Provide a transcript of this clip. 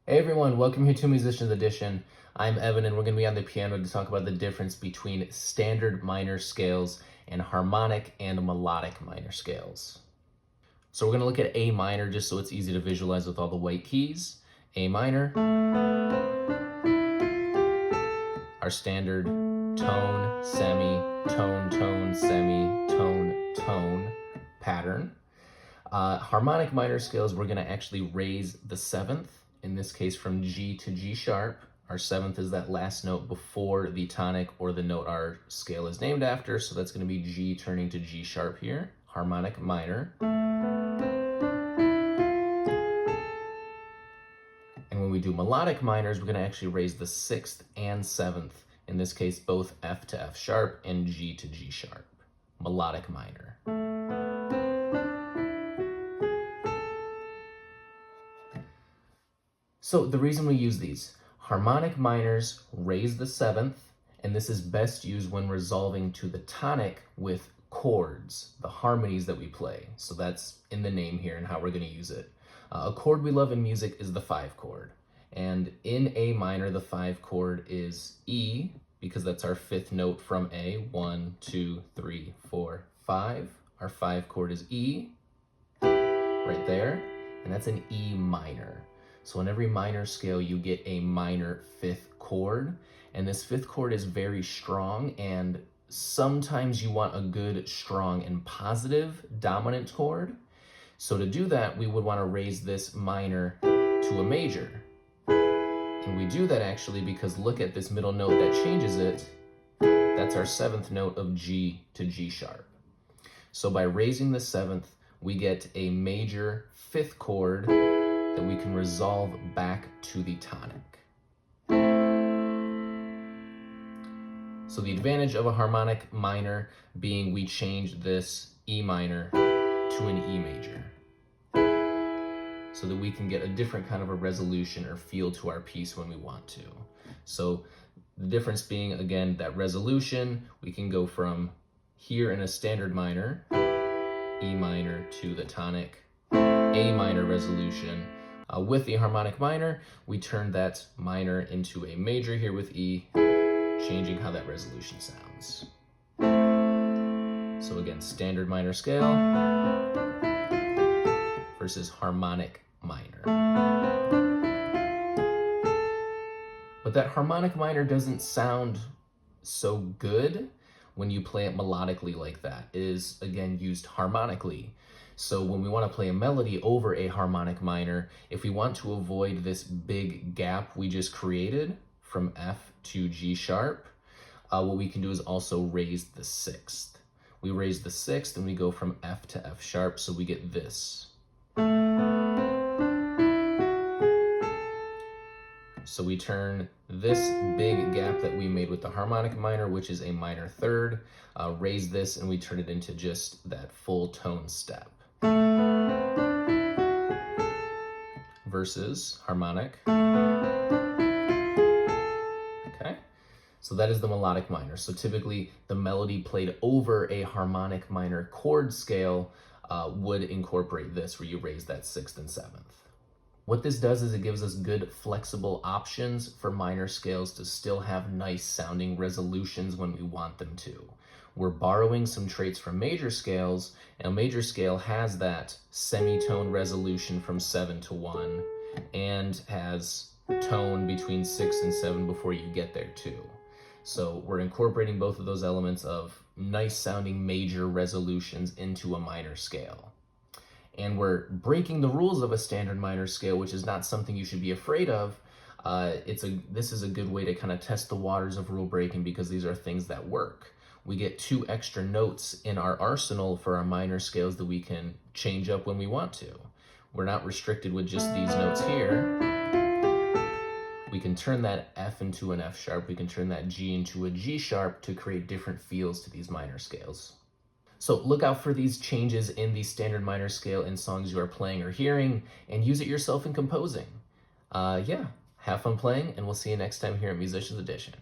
Hey everyone, welcome here to Musicians Edition. I'm Evan and we're going to be on the piano to talk about the difference between standard minor scales and harmonic and melodic minor scales. So we're going to look at A minor just so it's easy to visualize with all the white keys. A minor, our standard tone, semi, tone, tone, semi, tone, tone pattern. Harmonic minor scales, we're going to actually raise the seventh, in this case from G to G sharp. Our seventh is that last note before the tonic or the note our scale is named after, so that's going to be G turning to G sharp here, harmonic minor. And when we do melodic minors, we're going to actually raise the sixth and seventh, in this case both F to F sharp and G to G sharp, melodic minor. So the reason we use these, harmonic minors raise the seventh, and this is best used when resolving to the tonic with chords, the harmonies that we play. So that's in the name here and how we're going to use it. A chord we love in music is the 5 chord. And in A minor, the 5 chord is E, because that's our fifth note from A. 1, 2, 3, 4, 5. Our 5 chord is E, right there, and that's an E minor. So in every minor scale, you get a minor 5th chord, and this 5th chord is very strong, and sometimes you want a good, strong, and positive dominant chord. So to do that, we would want to raise this minor to a major. And we do that actually because look at this middle note that changes it. That's our 7th note of G to G sharp. So by raising the 7th, we get a major 5th chord that we can resolve back to the tonic. So the advantage of a harmonic minor being we change this E minor to an E major so that we can get a different kind of a resolution or feel to our piece when we want to. So the difference being, again, that resolution, we can go from here in a standard minor, E minor to the tonic, A minor resolution. With the harmonic minor, we turn that minor into a major here with E, changing how that resolution sounds. So again, standard minor scale versus harmonic minor. But that harmonic minor doesn't sound so good when you play it melodically like that. It is, again, used harmonically. So when we want to play a melody over a harmonic minor, if we want to avoid this big gap we just created from F to G sharp, what we can do is also raise the 6th. We raise the 6th and we go from F to F sharp, so we get this. So we turn this big gap that we made with the harmonic minor, which is a minor 3rd, raise this, and we turn it into just that full tone step. Versus harmonic. Okay, so that is the melodic minor. So typically the melody played over a harmonic minor chord scale would incorporate this, where you raise that 6th and 7th. What this does is it gives us good flexible options for minor scales to still have nice sounding resolutions when we want them to. We're borrowing some traits from major scales, and a major scale has that semitone resolution from 7 to 1 and has tone between 6 and 7 before you get there too. So we're incorporating both of those elements of nice sounding major resolutions into a minor scale. And we're breaking the rules of a standard minor scale, which is not something you should be afraid of. This is a good way to kind of test the waters of rule breaking because these are things that work. We get 2 extra notes in our arsenal for our minor scales that we can change up when we want to. We're not restricted with just these notes here. We can turn that F into an F sharp. We can turn that G into a G sharp to create different feels to these minor scales. So look out for these changes in the standard minor scale in songs you are playing or hearing, and use it yourself in composing. Yeah, have fun playing, and we'll see you next time here at Musicians Edition.